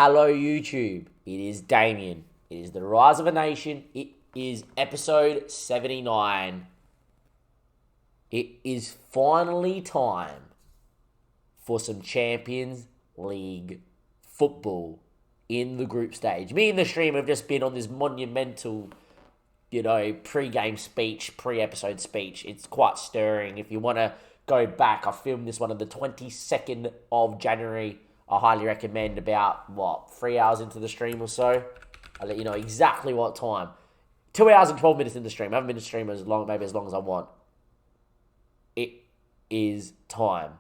Hello YouTube, it is Damien. It is the Rise of a Nation. It is episode 79. It is finally time for some Champions League football in the group stage. Me and the stream have just been on this monumental, pre-game speech, pre-episode speech. It's quite stirring. If you want to go back, I filmed this one on the 22nd of January. I highly recommend about, 3 hours into the stream or so. I'll let you know exactly what time. 2 hours and 12 minutes in the stream. I haven't been in the stream as long as I want. It is time.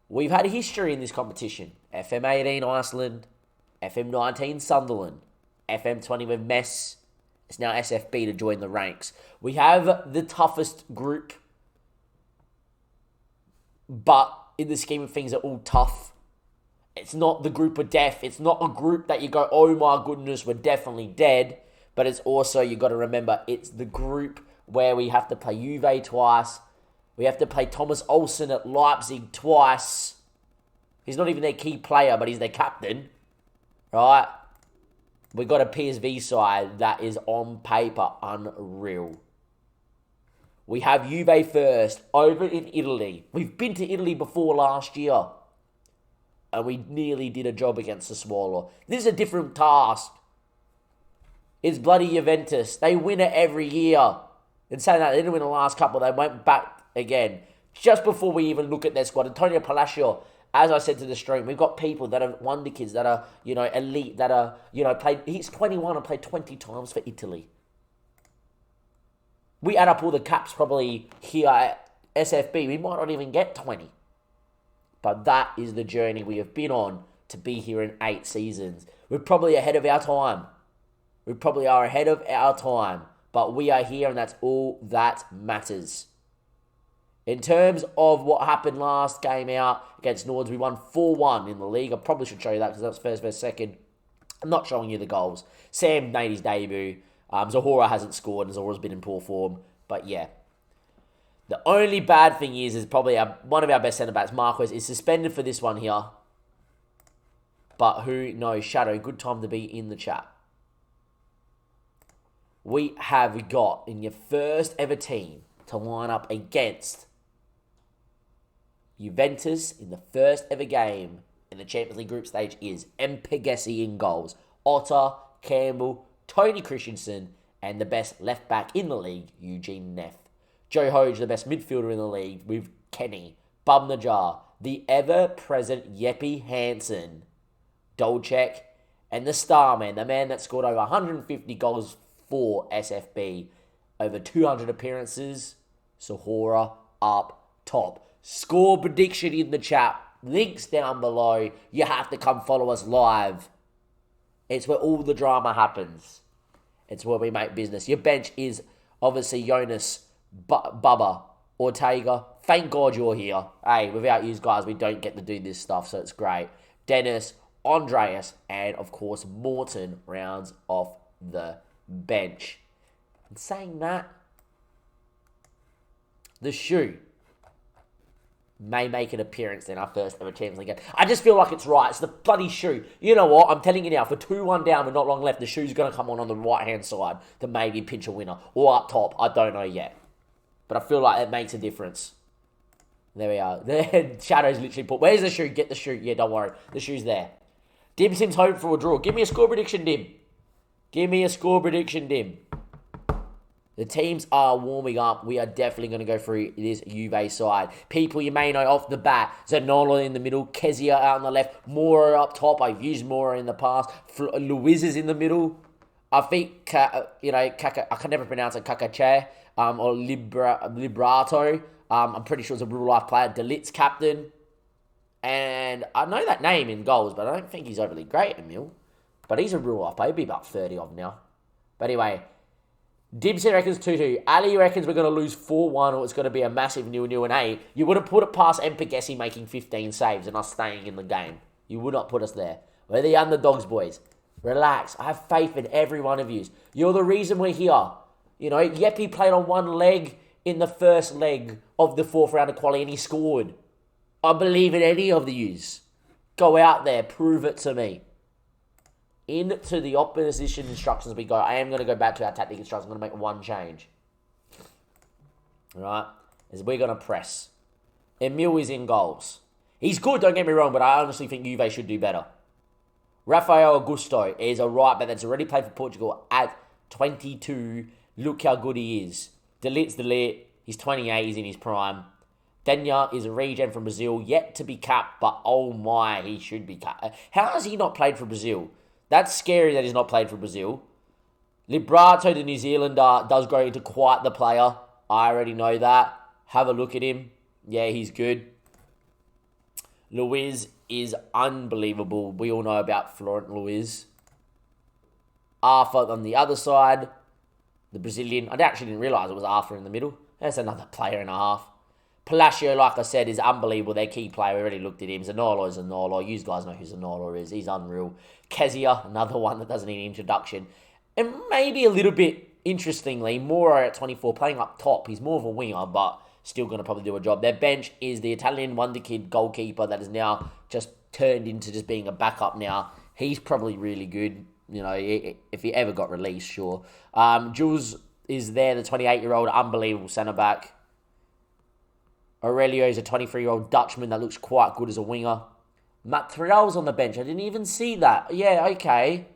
We've had a history in this competition. Fm18 Iceland, Fm19 Sunderland, Fm20 with Mess. It's now SFB to join the ranks. We have the toughest group, but in the scheme of things, they're all tough. It's not the group of death. It's not a group that you go, oh my goodness, we're definitely dead. But it's also, you got to remember, it's the group where we have to play Juve twice. We have to play Thomas Olsen at Leipzig twice. He's not even their key player, but he's their captain. Right? We got a PSV side that is on paper unreal. We have Juve first, over in Italy. We've been to Italy before last year. And we nearly did a job against the Swallow. This is a different task. It's bloody Juventus. They win it every year. And saying that, they didn't win the last couple. They went back again. Just before we even look at their squad, Antonio Palacio, as I said to the stream, we've got people that are wonder kids, that are, elite, that are, played. He's 21 and played 20 times for Italy. We add up all the caps probably here at SFB. We might not even get 20. But that is the journey we have been on to be here in 8 seasons. We're probably ahead of our time. We probably are ahead of our time. But we are here and that's all that matters. In terms of what happened last game out against Nords, we won 4-1 in the league. I probably should show you that because that was first versus second. I'm not showing you the goals. Sam made his debut. ZHORE hasn't scored and ZHORE's been in poor form. But yeah. The only bad thing is probably one of our best centre-backs, Marquez, is suspended for this one here. But who knows? Shadow, good time to be in the chat. We have got in your first ever team to line up against Juventus in the first ever game in the Champions League group stage is Mpegesi in goals. Otter, Campbell, Tony Christensen, and the best left back in the league, Eugene Neff. Joe Hoge, the best midfielder in the league, with Kenny, Bum Najar, the ever-present Jeppe Hansen, Dolcek, and the star man, the man that scored over 150 goals for SFB, over 200 appearances, ZHORE up top. Score prediction in the chat, links down below. You have to come follow us live. It's where all the drama happens. It's where we make business. Your bench is obviously Jonas, Bubba, Ortega. Thank God you're here. Hey, without you guys, we don't get to do this stuff, so it's great. Dennis, Andreas, and of course, Morton rounds off the bench. And saying that, the shoe may make an appearance in our first ever Champions League game. I just feel like it's right. It's the bloody shoe. You know what? I'm telling you now, for 2-1 down with not long left, the shoe's going to come on the right-hand side to maybe pinch a winner. Or up top. I don't know yet. But I feel like it makes a difference. There we are. The Shadow's literally put, where's the shoe? Get the shoe. Yeah, don't worry. The shoe's there. Dim Sim's hoping for a draw. Give me a score prediction, Dim. Give me a score prediction, Dim. The teams are warming up. We are definitely going to go through this Juve side. People you may know off the bat. Zanola in the middle. Kezia out on the left. Mora up top. I've used Mora in the past. Luiz is in the middle. I think, Kaka, I can never pronounce it, Kakache, or Librato. I'm pretty sure it's a real-life player. Delit's captain. And I know that name in goals, but I don't think he's overly great, Emil. But he's a real-life player. He'll be about 30 of now. But anyway, Dibson reckons 2-2. Ali reckons we're going to lose 4-1 or it's going to be a massive 0-0 and 8. You would have put it past Mpegesi making 15 saves and us staying in the game. You would not put us there. We're the underdogs, boys. Relax. I have faith in every one of you. You're the reason we're here. Jeppe played on one leg in the first leg of the fourth round of quality and he scored. I believe in any of the yous. Go out there. Prove it to me. Into the opposition instructions we go. I am going to go back to our tactic instructions. I'm going to make one change. All right? Is we're going to press. Emil is in goals. He's good, don't get me wrong, but I honestly think Juve should do better. Rafael Augusto is a right back that's already played for Portugal at 22. Look how good he is. Delit's Delit. He's 28. He's in his prime. Denya is a regen from Brazil, yet to be capped, but oh my, he should be capped. How has he not played for Brazil? That's scary that he's not played for Brazil. Librato, the New Zealander, does grow into quite the player. I already know that. Have a look at him. Yeah, he's good. Luiz is unbelievable. We all know about Florent Luiz. Arthur on the other side. The Brazilian. I actually didn't realise it was Arthur in the middle. That's another player and a half. Palacio, like I said, is unbelievable. Their key player. We already looked at him. Zanolo is Zanolo. You guys know who Zanolo is. He's unreal. Kezia, another one that doesn't need an introduction. And maybe a little bit, interestingly, Moro at 24, playing up top. He's more of a winger, but still going to probably do a job. Their bench is the Italian wonder kid goalkeeper that is now just turned into just being a backup now. He's probably really good. You know, if he ever got released, sure. Jules is there, the 28-year-old, unbelievable centre-back. Aurelio is a 23-year-old Dutchman that looks quite good as a winger. Material's on the bench. I didn't even see that. Yeah, okay.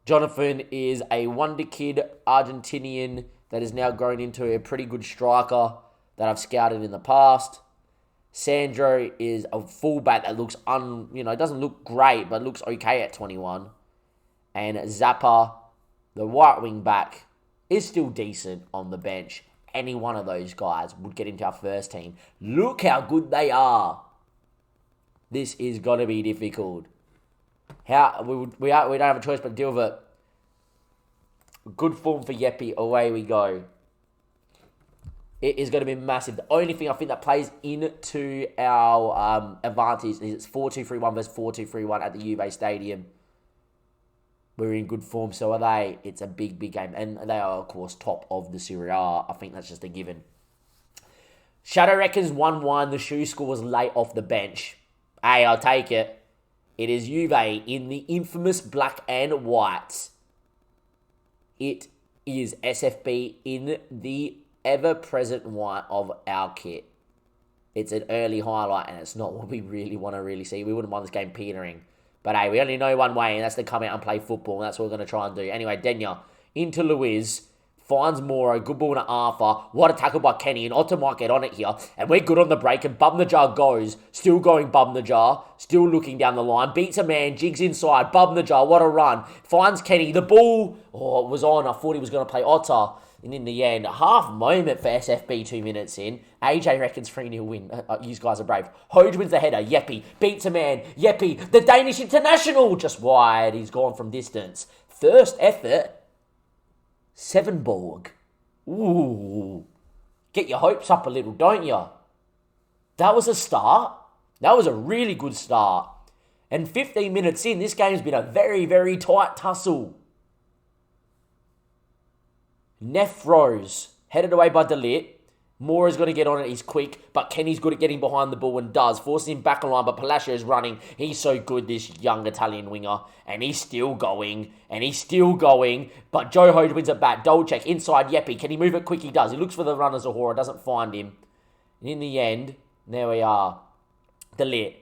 Jonathan is a wonder kid, Argentinian, that is now grown into a pretty good striker that I've scouted in the past. Sandro is a fullback that looks it doesn't look great, but looks okay at 21. And Zappa, the right wing back, is still decent on the bench. Any one of those guys would get into our first team. Look how good they are. This is going to be difficult. We don't have a choice but to deal with it. Good form for Yepi. Away we go. It is going to be massive. The only thing I think that plays into our advantage is it's 4-2-3-1 versus 4-2-3-1 at the Juve Stadium. We're in good form, so are they. It's a big, big game. And they are, of course, top of the Serie A. I think that's just a given. Shadow reckons 1-1. The shoe scores late off the bench. Hey, I'll take it. It is Juve in the infamous black and white. It is SFB in the ever-present white of our kit. It's an early highlight, and it's not what we really want to really see. We wouldn't mind this game petering. But hey, we only know one way, and that's to come out and play football, and that's what we're going to try and do. Anyway, Denya into Luiz. Finds Moro, good ball to Arthur. What a tackle by Kenny, and Otto might get on it here. And we're good on the break, and Bum the Jar goes. Still going Bum the Jar. Still looking down the line. Beats a man, jigs inside. Bum the Jar, what a run. Finds Kenny. The ball, it was on. I thought he was going to play Otto. And in the end, half moment for SFB 2 minutes in. AJ reckons 3-0 win. You guys are brave. Hoj wins the header. Yepi beats a man. Yepi, the Danish international. Just wide. He's gone from distance. First effort. Sevenborg. Ooh. Get your hopes up a little, don't you? That was a start. That was a really good start. And 15 minutes in, this game's been a very, very tight tussle. Nephros, headed away by Delit. Mora's going to get on it. He's quick, but Kenny's good at getting behind the ball and does. Forcing him back on line, but Palacio's running. He's so good, this young Italian winger. And he's still going. And he's still going. But Joe Hode wins it back. Dolcek inside Yepi. Can he move it quick? He does. He looks for the runner, ZHORE. Doesn't find him. And in the end, there we are. Delit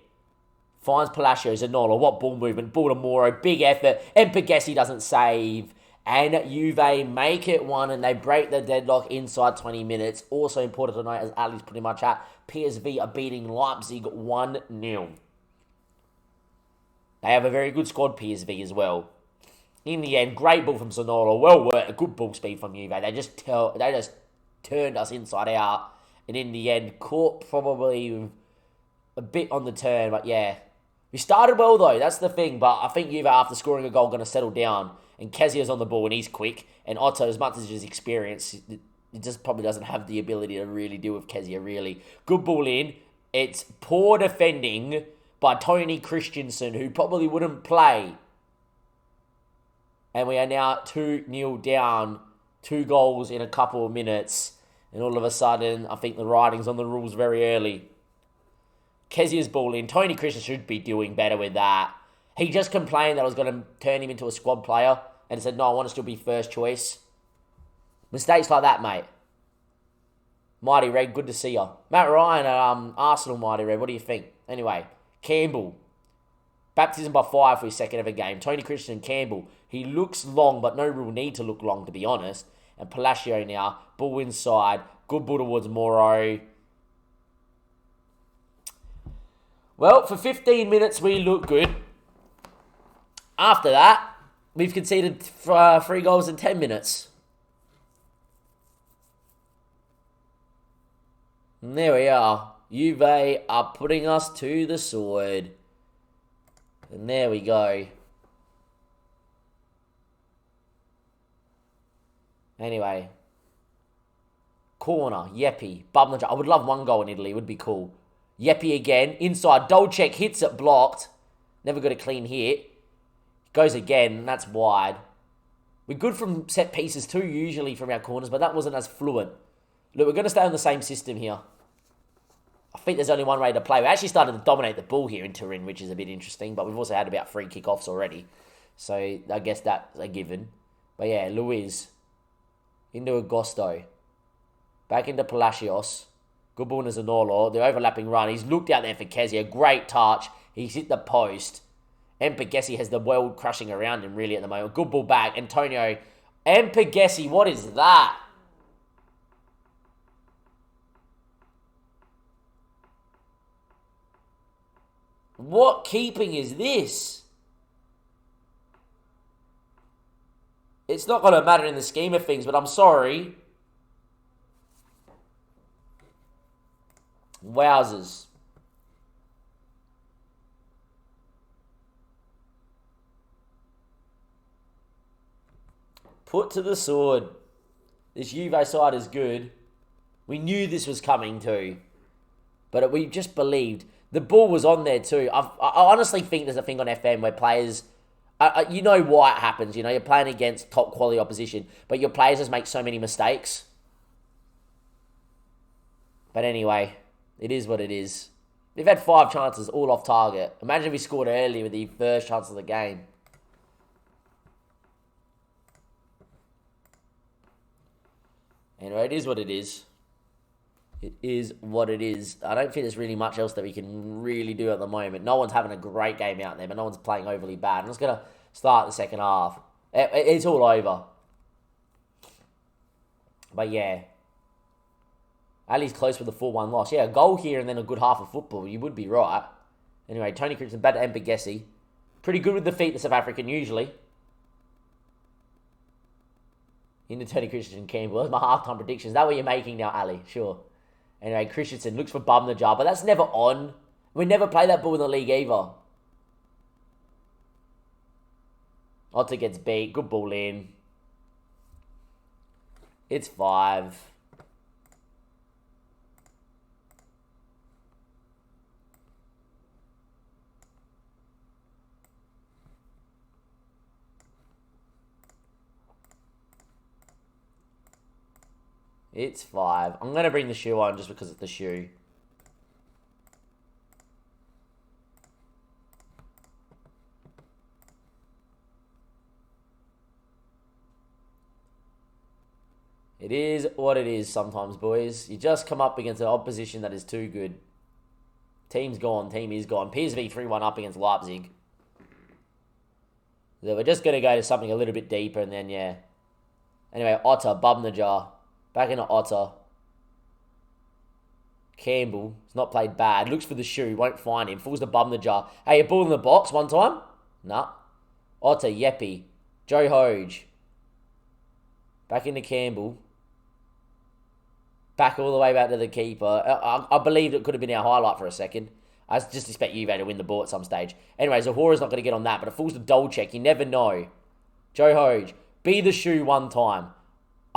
finds Palacio. Zanola. What ball movement. Ball to Moro. Big effort. And Pagesi doesn't save. And Juve make it one, and they break the deadlock inside 20 minutes. Also important to note, as Ali's put in my chat, PSV are beating Leipzig 1-0. They have a very good squad, PSV, as well. In the end, great ball from Sonola. Well worked. A good ball speed from Juve. They just turned us inside out. And in the end, caught probably a bit on the turn. But yeah, we started well, though. That's the thing. But I think Juve, after scoring a goal, going to settle down. And Kezia's on the ball, and he's quick. And Otto, as much as his experience, he just probably doesn't have the ability to really deal with Kezia, really. Good ball in. It's poor defending by Tony Christensen, who probably wouldn't play. And we are now 2-0 down. 2 goals in a couple of minutes. And all of a sudden, I think the writing's on the rules very early. Kezia's ball in. Tony Christian should be doing better with that. He just complained that I was going to turn him into a squad player and said, no, I want to still be first choice. Mistakes like that, mate. Mighty Red, good to see you. Matt Ryan at Arsenal, Mighty Red, what do you think? Anyway, Campbell. Baptism by fire for his second ever game. Tony Christian Campbell. He looks long, but no real need to look long, to be honest. And Palacio now. Ball inside. Good ball towards Morrow. Well, for 15 minutes, we look good. After that, we've conceded 3 goals in 10 minutes. And there we are. Juve are putting us to the sword. And there we go. Anyway. Corner. Yepi. Bubner. I would love 1 goal in Italy. It would be cool. Yepi again. Inside. Dolcek hits it. Blocked. Never got a clean hit. Goes again. And that's wide. We're good from set pieces too, usually from our corners. But that wasn't as fluent. Look, we're going to stay on the same system here. I think there's only one way to play. We actually started to dominate the ball here in Turin, which is a bit interesting. But we've also had about 3 kickoffs already. So I guess that's a given. But yeah, Luiz. Into Agosto. Back into Palacios. Good ball into Zanolo. The overlapping run. He's looked out there for Kezia. Great touch. He's hit the post. Mpegesi has the world crushing around him really at the moment. Good ball back. Antonio. Mpegesi, what is that? What keeping is this? It's not going to matter in the scheme of things, but I'm sorry. Wowzers. Put to the sword. This Juve side is good. We knew this was coming too. But we just believed. The ball was on there too. I honestly think there's a thing on FM where players... you know why it happens. You know, you're playing against top quality opposition. But your players just make so many mistakes. But anyway, it is what it is. We've had 5 chances, all off target. Imagine if we scored early with the first chance of the game. Anyway, it is what it is. It is what it is. I don't think there's really much else that we can really do at the moment. No one's having a great game out there, but no one's playing overly bad. I'm just going to start the second half. It's all over. But yeah. Ali's close with a 4-1 loss. Yeah, a goal here and then a good half of football. You would be right. Anyway, Tony Christian, bad to Mpegesi. Pretty good with the feet, the South African, usually. Into Tony Christian Campbell. That's my halftime prediction. Is that what you're making now, Ali? Sure. Anyway, Christensen looks for bum the jar, but that's never on. We never play that ball in the league either. Otter gets beat. Good ball in. It's 5. It's 5. I'm going to bring the shoe on just because it's the shoe. It is what it is sometimes, boys. You just come up against an opposition that is too good. Team's gone. Team is gone. PSV 3-1 up against Leipzig. So we're just going to go to something a little bit deeper and then, yeah. Anyway, Otter, Bubnajar. Back into Otter. Campbell. It's not played bad. Looks for the shoe. Won't find him. Falls the Bubnajar. Hey, a ball in the box one time? Nah. Otter, Yeppy. Joe Hoge. Back into Campbell. Back all the way back to the keeper. I believed it could have been our highlight for a second. I just expect Juve to win the ball at some stage. Anyway, ZHORE's not going to get on that, but it falls to Dolcek. You never know. Joe Hoge. Be the shoe one time.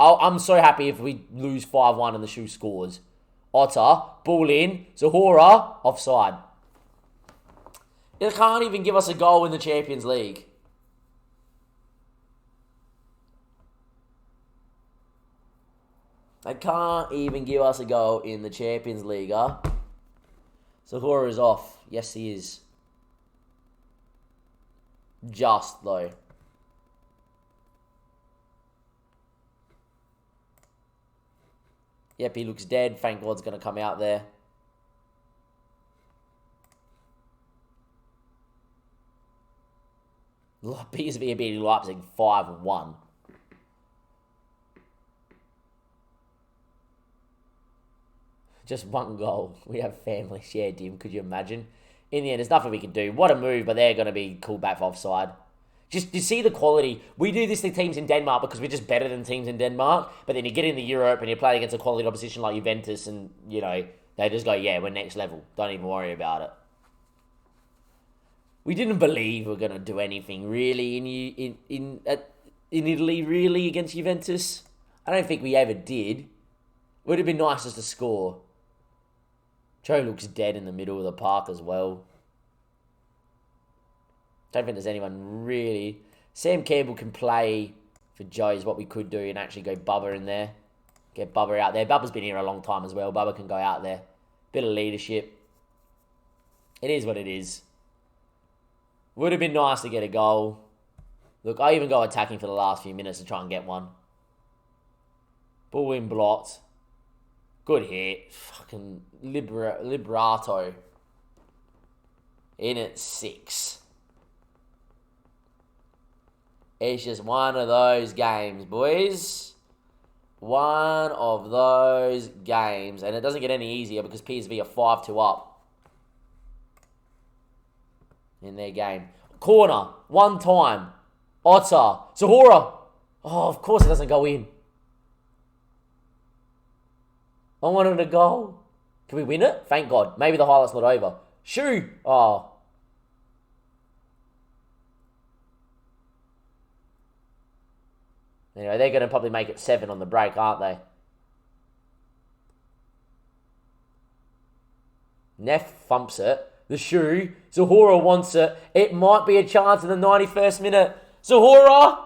I'm so happy if we lose 5-1 and the shoe scores. Otter, ball in. ZHORE, offside. It can't even give us a goal in the Champions League. They can't even give us a goal in the Champions League, huh? ZHORE is off. Yes, he is. Just, though. Yep, he looks dead. Thank God's going to come out there. PSV are beating Leipzig 5-1. Just one goal. We have families. Yeah, Dim, could you imagine? In the end, there's nothing we can do. What a move, but they're going to be called back for offside. Just, you see the quality. We do this to teams in Denmark because we're just better than teams in Denmark. But then you get into Europe and you play against a quality opposition like Juventus and, you know, they just go, yeah, we're next level. Don't even worry about it. We didn't believe we were going to do anything really in Italy, really, against Juventus. I don't think we ever did. Would have been nice just to score. Joe looks dead in the middle of the park as well. Don't think there's anyone really. Sam Campbell can play for Joe is what we could do and actually go Bubba in there. Get Bubba out there. Bubba's been here a long time as well. Bubba can go out there. Bit of leadership. It is what it is. Would have been nice to get a goal. Look, I even go attacking for the last few minutes to try and get one. Ball in blocked. Good hit. Fucking Liberato. In at 6. It's just one of those games, boys. One of those games. And it doesn't get any easier because PSV are 5-2 up in their game. Corner. One time. Otter. ZHORE. Oh, of course it doesn't go in. I wanted a goal. Can we win it? Thank God. Maybe the highlight's not over. Shoo! Oh. Anyway, they're going to probably make it 7 on the break, aren't they? Neff thumps it. The shoe. ZHORE wants it. It might be a chance in the 91st minute. ZHORE!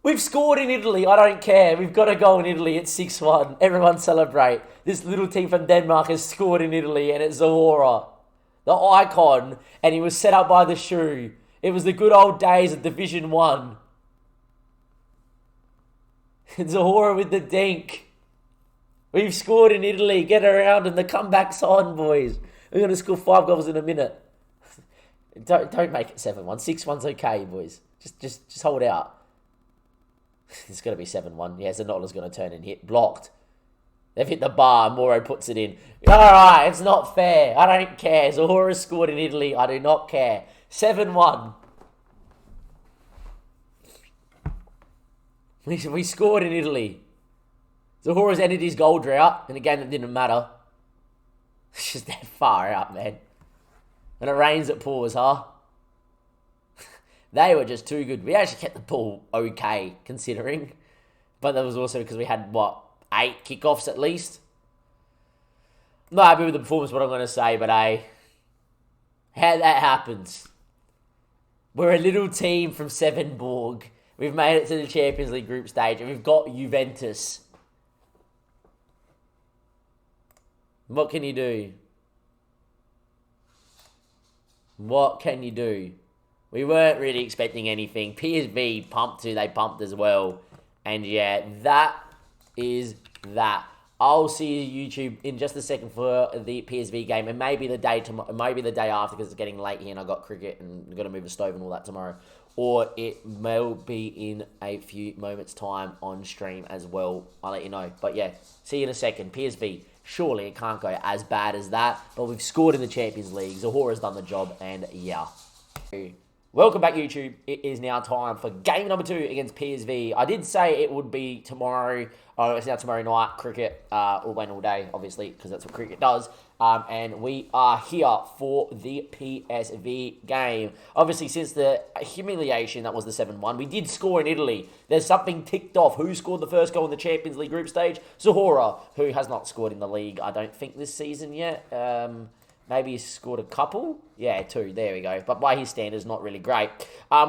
We've scored in Italy. I don't care. We've got a goal in Italy. It's 6-1. Everyone celebrate. This little team from Denmark has scored in Italy, and it's ZHORE, the icon, and he was set up by the shoe. It was the good old days of Division 1. ZHORE with the dink. We've scored in Italy. Get around, and the comeback's on, boys. We're going to score 5 goals in a minute. Don't make it 7-1. 6-1's okay, boys. Just hold out. It's going to be 7-1. Yeah, Zanola's going to turn and hit. Blocked. They've hit the bar. Moro puts it in. Alright, it's not fair. I don't care. ZHORE scored in Italy. I do not care. 7-1. We scored in Italy. ZHORE's ended his goal drought in a game that didn't matter. It's just that far out, man. And it rains at pause, huh? They were just too good. We actually kept the ball okay, considering. But that was also because we had, 8 kickoffs at least? I'm not happy with the performance, what I'm going to say, but how that happens. We're a little team from Sevenborg. We've made it to the Champions League group stage, and we've got Juventus. What can you do? What can you do? We weren't really expecting anything. PSV pumped too. They pumped as well. And yeah, that is that. I'll see you YouTube in just a second for the PSV game. And maybe the day tomorrow, maybe the day after because it's getting late here and I've got cricket and I've got to move the stove and all that tomorrow. Or it will be in a few moments' time on stream as well. I'll let you know. But yeah, see you in a second. PSV, surely it can't go as bad as that. But we've scored in the Champions League. ZHORE has done the job and yeah. Welcome back, YouTube. It is now time for game number 2 against PSV. I did say it would be tomorrow. Oh, it's now tomorrow night. Cricket will win all day, obviously, because that's what cricket does. And we are here for the PSV game. Obviously, since the humiliation that was the 7-1, we did score in Italy. There's something ticked off. Who scored the first goal in the Champions League group stage? ZHORE, who has not scored in the league, I don't think, this season yet. Maybe he scored a couple. Yeah, 2. There we go. But by his standards, not really great.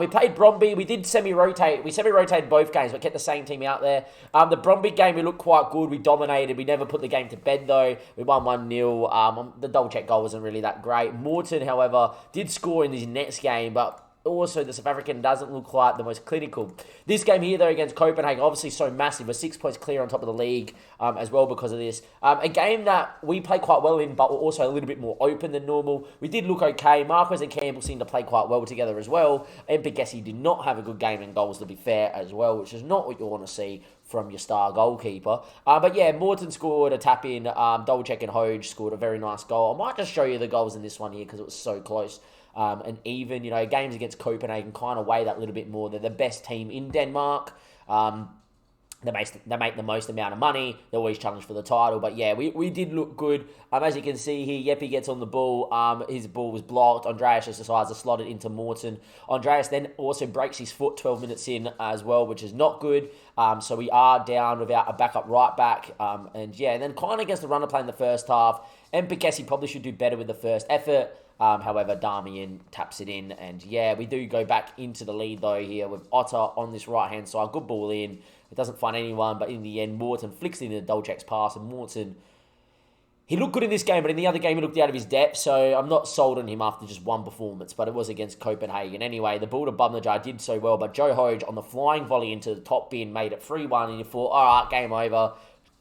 We played Bromby. We did semi-rotate. We semi-rotated both games, but kept the same team out there. The Bromby game, we looked quite good. We dominated. We never put the game to bed, though. We won 1-0. The double-check goal wasn't really that great. Morton, however, did score in this next game, but also the South African doesn't look like the most clinical. This game here, though, against Copenhagen, obviously so massive. We're 6 points clear on top of the league as well because of this. A game that we played quite well in, but we're also a little bit more open than normal. We did look okay. Marquez and Campbell seemed to play quite well together as well. And Pegasi did not have a good game in goals, to be fair, as well, which is not what you want to see from your star goalkeeper. But yeah, Morton scored a tap-in. Double-check and Hoge scored a very nice goal. I might just show you the goals in this one here because it was so close. And even, games against Copenhagen kind of weigh that little bit more. They're the best team in Denmark. They make the most amount of money. They always challenge for the title. But yeah, we did look good. As you can see here, Jeppe gets on the ball. His ball was blocked. Andreas just decides to slot it into Morton. Andreas then also breaks his foot 12 minutes in as well, which is not good. So we are down without a backup right back. And then kind of gets the runner play in the first half. And Pegasi probably should do better with the first effort. However, Darmian taps it in. And yeah, we do go back into the lead though here with Otter on this right-hand side. Good ball in. It doesn't find anyone, but in the end, Morton flicks it into Dolchek's pass. And Morton, he looked good in this game, but in the other game, he looked out of his depth. So I'm not sold on him after just one performance, but it was against Copenhagen. Anyway, the ball to Bumnajar did so well, but Joe Hoge on the flying volley into the top bin made it 3-1. And you thought, all right, game over.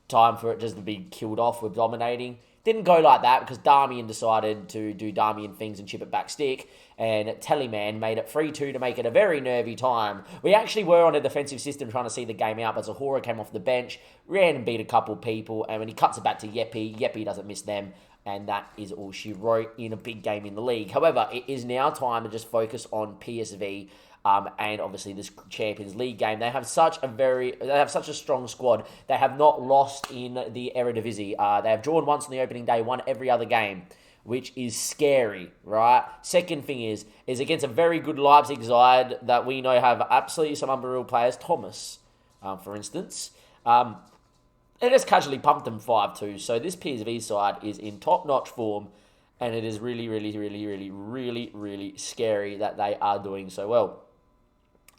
Time for it just to be killed off with dominating. Didn't go like that because Darmian decided to do Darmian things and chip it back stick. And Telemann made it 3-2 to make it a very nervy time. We actually were on a defensive system trying to see the game out, but ZHORE came off the bench, ran and beat a couple people. And when he cuts it back to Jeppe doesn't miss them. And that is all she wrote in a big game in the league. However, it is now time to just focus on PSV. And obviously this Champions League game. They have such a strong squad. They have not lost in the Eredivisie. They have drawn once on the opening day, won every other game, which is scary, right? Second thing is against a very good Leipzig side that we know have absolutely some unreal players. Thomas, for instance. They just casually pumped them 5-2. So this PSV side is in top-notch form, and it is really, really, really, really, really, really scary that they are doing so well.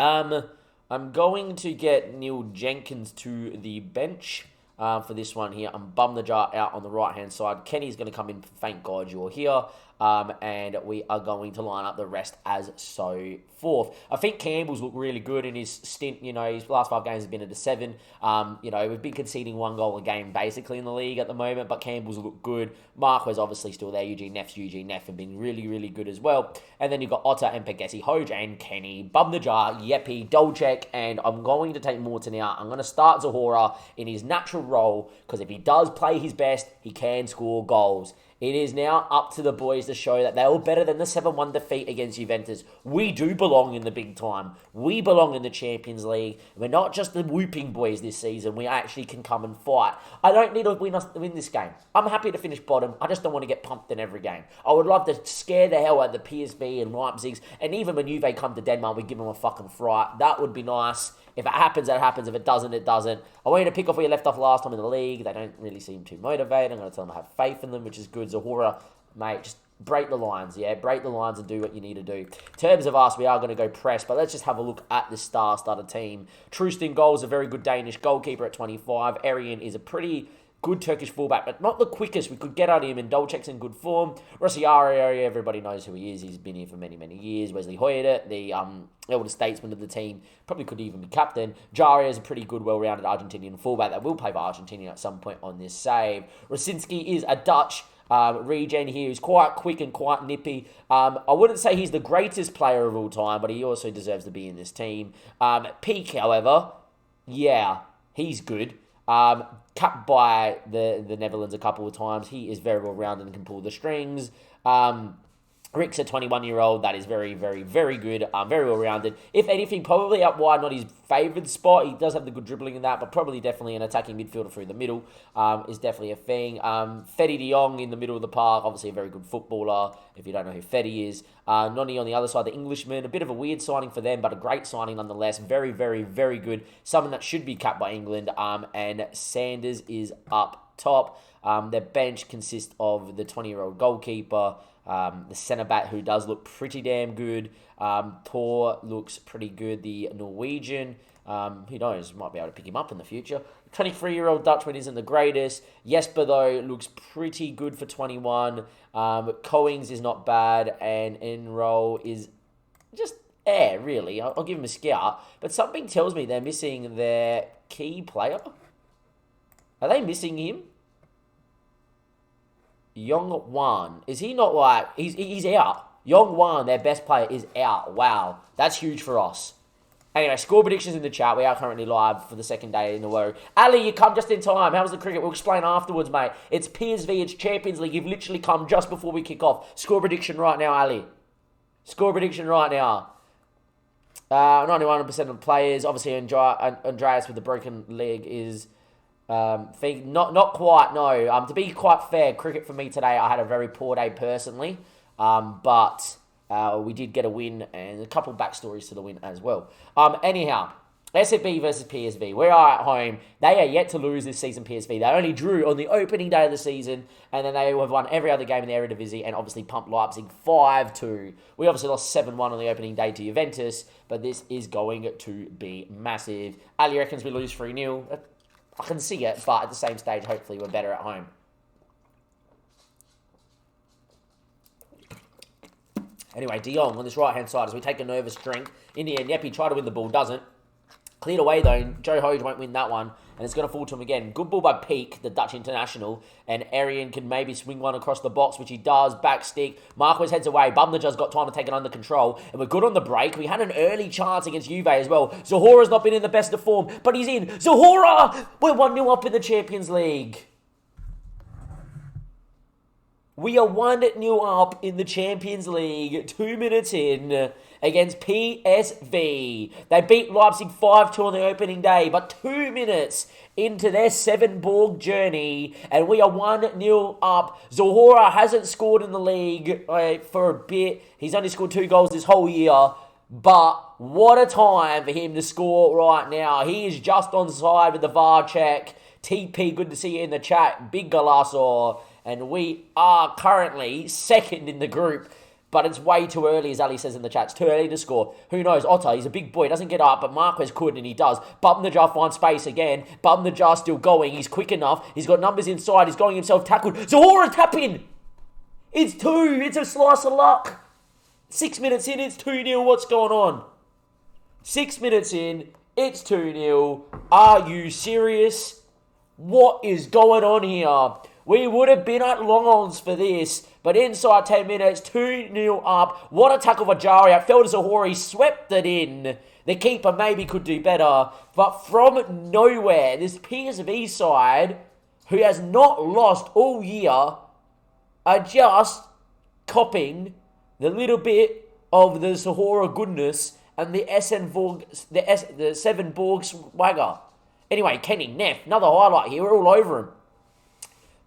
I'm going to get Neil Jenkins to the bench for this one here. I'm Bumnajar out on the right-hand side. Kenny's going to come in. Thank God you're here. And we are going to line up the rest as so forth. I think Campbell's looked really good in his stint. His last 5 games have been at a 7. We've been conceding 1 goal a game basically in the league at the moment, but Campbell's looked good. Marquez obviously still there. Eugene Neff have been really, really good as well. And then you've got Otter and Pegasi, Hoge and Kenny, Bumnajar, Jeppe, Dolchek, and I'm going to take Morton out. I'm going to start ZHORE in his natural role, because if he does play his best, he can score goals. It is now up to the boys to show that they were better than the 7-1 defeat against Juventus. We do belong in the big time. We belong in the Champions League. We're not just the whooping boys this season. We actually can come and fight. I don't need to win this game. I'm happy to finish bottom. I just don't want to get pumped in every game. I would love to scare the hell out of the PSV and Leipzigs. And even when Juve come to Denmark, we give them a fucking fright. That would be nice. If it happens, that happens. If it doesn't, it doesn't. I want you to pick off where you left off last time in the league. They don't really seem too motivated. I'm going to tell them I have faith in them, which is good. ZHORE, mate, just break the lines, yeah? Break the lines and do what you need to do. In terms of us, we are going to go press, but let's just have a look at the star-studded team. Troost goal is a very good Danish goalkeeper at 25. Arian is a pretty good Turkish fullback, but not the quickest. We could get at him, and Dolchek's in good form. Rossiari, everybody knows who he is. He's been here for many, many years. Wesley Hoyte, the elder statesman of the team, probably could even be captain. Jaria is a pretty good, well-rounded Argentinian fullback that will play for Argentina at some point on this save. Rosinski is a Dutch regen here who's quite quick and quite nippy. I wouldn't say he's the greatest player of all time, but he also deserves to be in this team. Peak, however, yeah, he's good. Capped by the Netherlands a couple of times. He is very well rounded and can pull the strings. Rick's a 21-year-old. That is very, very, very good. Very well-rounded. If anything, probably out wide, not his favoured spot. He does have the good dribbling in that, but probably definitely an attacking midfielder through the middle is definitely a thing. Fetty de Jong in the middle of the park, obviously a very good footballer, if you don't know who Fetty is. Noni on the other side, the Englishman. A bit of a weird signing for them, but a great signing nonetheless. Very, very, very good. Someone that should be capped by England. And Sanders is up top. Their bench consists of the 20-year-old goalkeeper, the centre-back who does look pretty damn good. Tor looks pretty good, the Norwegian. Who knows, might be able to pick him up in the future. 23-year-old Dutchman isn't the greatest. Jesper, though, looks pretty good for 21. Coings is not bad, and Enroll is just really. I'll give him a scout. But something tells me they're missing their key player. Are they missing him? Yong Wan. Is he not like... He's out. Yong Wan, their best player, is out. Wow. That's huge for us. Anyway, score predictions in the chat. We are currently live for the second day in a row. Ali, you come just in time. How was the cricket? We'll explain afterwards, mate. It's PSV, it's Champions League. You've literally come just before we kick off. Score prediction right now, Ali. Score prediction right now. 91% of players. Obviously, Andreas with the broken leg is... not quite, no. To be quite fair, cricket for me today, I had a very poor day personally. But we did get a win and a couple of backstories to the win as well. Anyhow, SFB versus PSV. We are at home. They are yet to lose this season, PSV. They only drew on the opening day of the season, and then they have won every other game in the Eredivisie and obviously pumped Leipzig 5-2. We obviously lost 7-1 on the opening day to Juventus, but this is going to be massive. Ali reckons we lose 3-0. I can see it, but at the same stage, hopefully we're better at home. Anyway, De Jong on this right-hand side as we take a nervous drink. In the end, Yepi tried to win the ball, doesn't. Cleared away, though. Joe Hoge won't win that one, and it's going to fall to him again. Good ball by Peak, the Dutch international, and Arian can maybe swing one across the box, which he does. Back stick. Marquez heads away. Bumdajar's got time to take it under control, and we're good on the break. We had an early chance against Juve as well. ZHORE's not been in the best of form, but he's in. ZHORE! We're 1-0 up in the Champions League. We are 1-0 up in the Champions League, 2 minutes in, against PSV. They beat Leipzig 5-2 on the opening day, but 2 minutes into their 7-Borg journey, and we are 1-0 up. ZHORE hasn't scored in the league for a bit. He's only scored 2 goals this whole year, but what a time for him to score right now. He is just on side with the VAR check. TP, good to see you in the chat. Big Golasso. And we are currently second in the group. But it's way too early, as Ali says in the chat. It's too early to score. Who knows? Otter, he's a big boy. He doesn't get up, but Marquez could, and he does. Bumdajar finds space again. Bumdajar still going. He's quick enough. He's got numbers inside. He's going himself tackled. ZHORE tap in! It's 2. It's a slice of luck. 6 minutes in, it's 2-0. What's going on? 6 minutes in, it's 2-0. Are you serious? What is going on here? We would have been at Longs for this, but inside 10 minutes, 2-0 up. What a tackle for Jaria. Fell to ZHORE, swept it in. The keeper maybe could do better, but from nowhere, this PSV side, who has not lost all year, are just copying the little bit of the ZHORE goodness and the the 7-Borg swagger. Anyway, Kenny, Neff, another highlight here. We're all over him.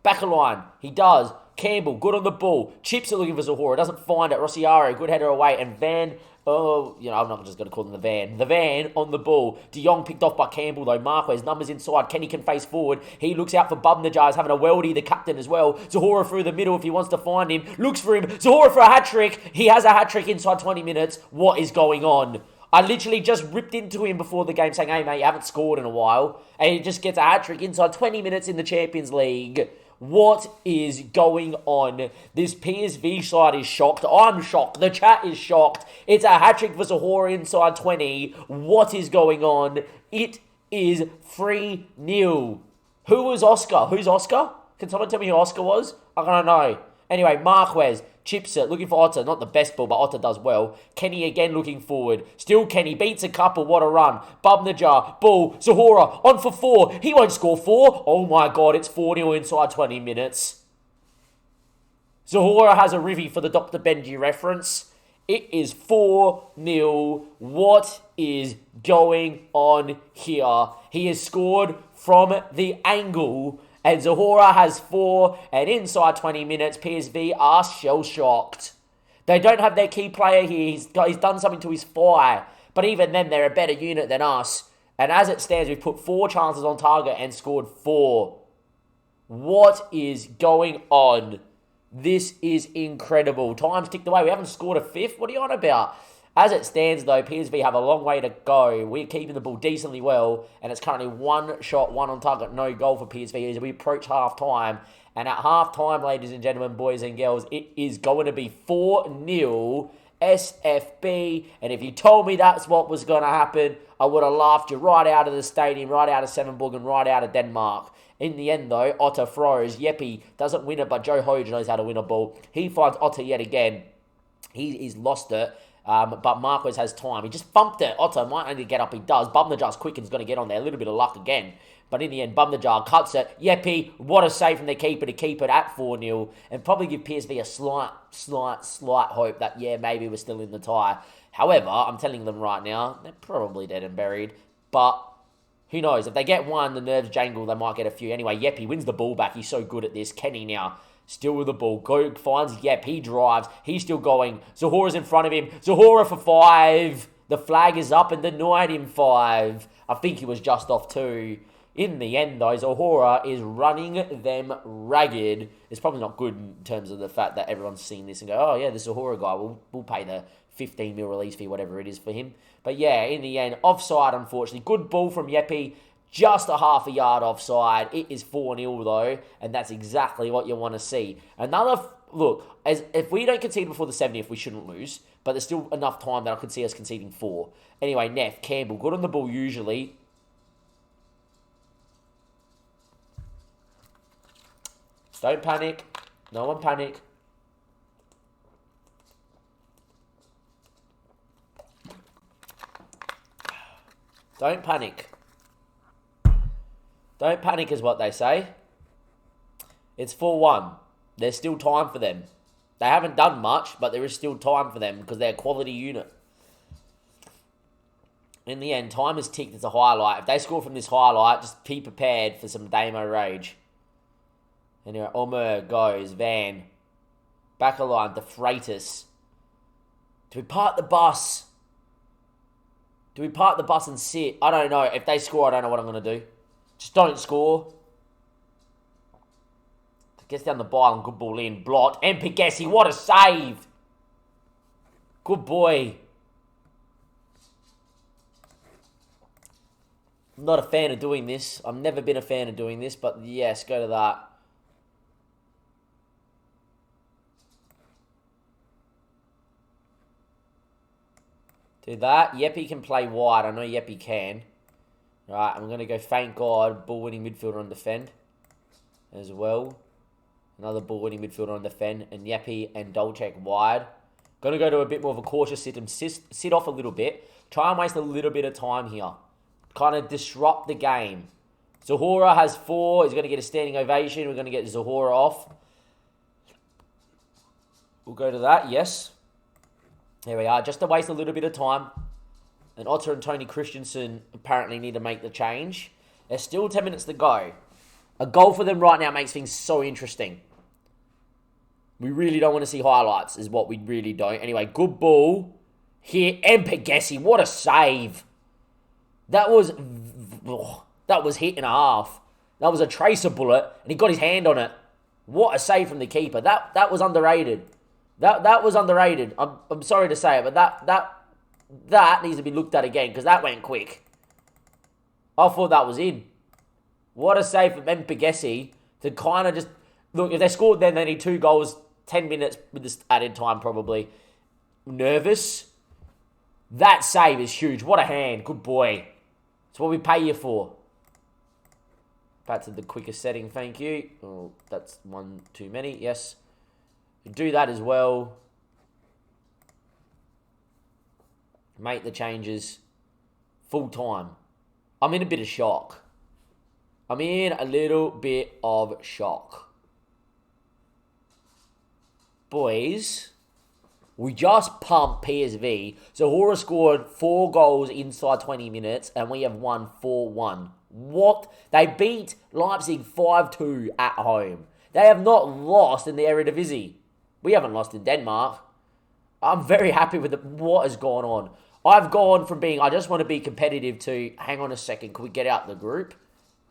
Back of line, he does. Campbell, good on the ball. Chips are looking for ZHORE, doesn't find it. Rossiaro, good header away. And Van, I'm not just going to call them the Van. The Van on the ball. De Jong picked off by Campbell, though. Marquez, numbers inside. Kenny can face forward. He looks out for Bubnajar. He's having a weldy, the captain as well. ZHORE through the middle if he wants to find him. Looks for him. ZHORE for a hat-trick. He has a hat-trick inside 20 minutes. What is going on? I literally just ripped into him before the game saying, hey, mate, you haven't scored in a while. And he just gets a hat-trick inside 20 minutes in the Champions League. What is going on? This PSV side is shocked. I'm shocked. The chat is shocked. It's a hat-trick for ZHORE inside 20. What is going on? It is 3-0. Who was Oscar? Who's Oscar? Can someone tell me who Oscar was? I don't know. Anyway, Marquez chips it, looking for Otter. Not the best ball, but Otter does well. Kenny again looking forward. Still Kenny, beats a couple. What a run. Bubnajar, ball, ZHORE, on for 4. He won't score 4. Oh my God, it's 4-0 inside 20 minutes. ZHORE has a rivy for the Dr. Benji reference. It is 4-0. What is going on here? He has scored from the angle. And ZHORE has 4, and inside 20 minutes, PSV are shell-shocked. They don't have their key player here. He's done something to his thigh. But even then, they're a better unit than us. And as it stands, we've put 4 chances on target and scored 4. What is going on? This is incredible. Time's ticked away. We haven't scored a fifth. What are you on about? As it stands, though, PSV have a long way to go. We're keeping the ball decently well, and it's currently 1 shot, 1 on target, no goal for PSV as we approach half-time. And at half-time, ladies and gentlemen, boys and girls, it is going to be 4-0 SFB. And if you told me that's what was going to happen, I would have laughed you right out of the stadium, right out of Sevenborg, and right out of Denmark. In the end, though, Otter throws. Jeppe doesn't win it, but JUVE knows how to win a ball. He finds Otter yet again. He's lost it. But Marquez has time. He just bumped it. Otto might only get up. He does. Bumnajar's quick and he's going to get on there. A little bit of luck again. But in the end, Bumnajar cuts it. Jeppe, what a save from the keeper to keep it at 4-0. And probably give PSV a slight hope that, yeah, maybe we're still in the tie. However, I'm telling them right now, they're probably dead and buried. But who knows? If they get one, the nerves jangle, they might get a few. Anyway, Jeppe wins the ball back. He's so good at this. Kenny now. Still with the ball. Go finds Jeppe. He drives. He's still going. ZHORE's in front of him. ZHORE for 5. The flag is up and denied him 5. I think he was just off 2. In the end, though, ZHORE is running them ragged. It's probably not good in terms of the fact that everyone's seeing this and go, oh, yeah, the ZHORE guy, we'll pay the 15 mil release fee, whatever it is for him. But, yeah, in the end, offside, unfortunately. Good ball from Jeppe. Just a half a yard offside. It is 4-0 though, and that's exactly what you want to see. Another look, as if we don't concede before the 70th, we shouldn't lose, but there's still enough time that I could see us conceding 4. Anyway, Neff, Campbell, good on the ball usually. Don't panic. No one panic. Don't panic. Don't panic is what they say. It's 4-1. There's still time for them. They haven't done much, but there is still time for them because they're a quality unit. In the end, time is ticked. It's a highlight. If they score from this highlight, just be prepared for some Damo rage. Anyway, Omer goes. Van. Back a line. De Freitas. Do we park the bus? Do we park the bus and sit? I don't know. If they score, I don't know what I'm going to do. Just don't score. Gets down the ball and good ball in. Blot. And Pegasi, what a save. Good boy. I'm not a fan of doing this. I've never been a fan of doing this, but yes, go to that. Do that. Jeppe can play wide. I know Jeppe can. Right, I'm going to go, thank God, ball-winning midfielder on defend as well. Another ball-winning midfielder on defend. And Jeppe and Dolcek wide. Going to go to a bit more of a cautious sit and sit off a little bit. Try and waste a little bit of time here. Kind of disrupt the game. ZHORE has 4. He's going to get a standing ovation. We're going to get ZHORE off. We'll go to that, yes. There we are. Just to waste a little bit of time. And Otter and Tony Christensen apparently need to make the change. There's still 10 minutes to go. A goal for them right now makes things so interesting. We really don't want to see highlights, is what we really don't. Anyway, good ball here. And Pegasi, what a save. That was hit and a half. That was a tracer bullet, and he got his hand on it. What a save from the keeper. That was underrated. That was underrated. I'm sorry to say it, but that needs to be looked at again because that went quick. I thought that was in. What a save from Pegasi to kind of just... Look, if they scored then, they need 2 goals, 10 minutes with this added time probably. Nervous. That save is huge. What a hand. Good boy. It's what we pay you for. Back to the quickest setting, thank you. Oh, that's one too many, yes. Do that as well. Make the changes. Full time. I'm in a bit of shock. I'm in a little bit of shock. Boys, we just pumped PSV. ZHORE scored 4 goals inside 20 minutes and we have won 4-1. What? They beat Leipzig 5-2 at home. They have not lost in the Eredivisie. We haven't lost in Denmark. I'm very happy with what has gone on. I've gone from being, I just want to be competitive to, hang on a second, can we get out the group?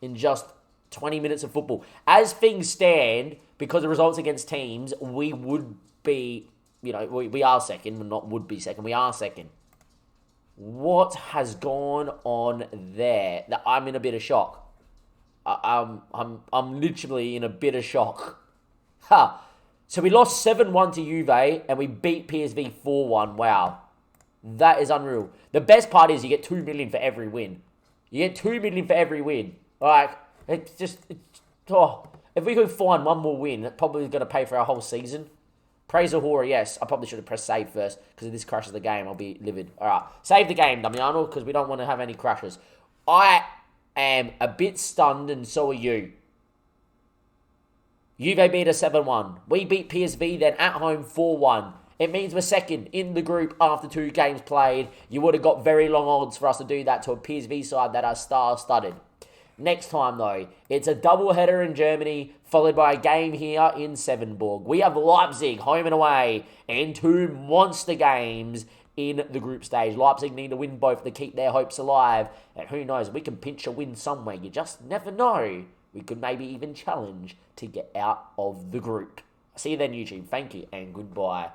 In just 20 minutes of football. As things stand, because of results against teams, we would be, we are second. We're not would be second. We are second. What has gone on there? I'm in a bit of shock. I'm literally in a bit of shock. So we lost 7-1 to Juve and we beat PSV 4-1. Wow. That is unreal. The best part is you get 2 million for every win. You get 2 million for every win. Like, if we could find one more win, that's probably going to pay for our whole season. Praise ZHORE, yes. I probably should have pressed save first, because if this crashes the game, I'll be livid. Alright, save the game, Damiano, because we don't want to have any crashes. I am a bit stunned, and so are you. Juve beat us 7-1. We beat PSV then at home 4-1. It means we're second in the group after 2 games played. You would have got very long odds for us to do that to a PSV side that are star-studded. Next time, though, it's a double-header in Germany, followed by a game here in Sevenborg. We have Leipzig, home and away, and 2 monster games in the group stage. Leipzig need to win both to keep their hopes alive. And who knows, we can pinch a win somewhere. You just never know. We could maybe even challenge to get out of the group. See you then, YouTube. Thank you, and goodbye.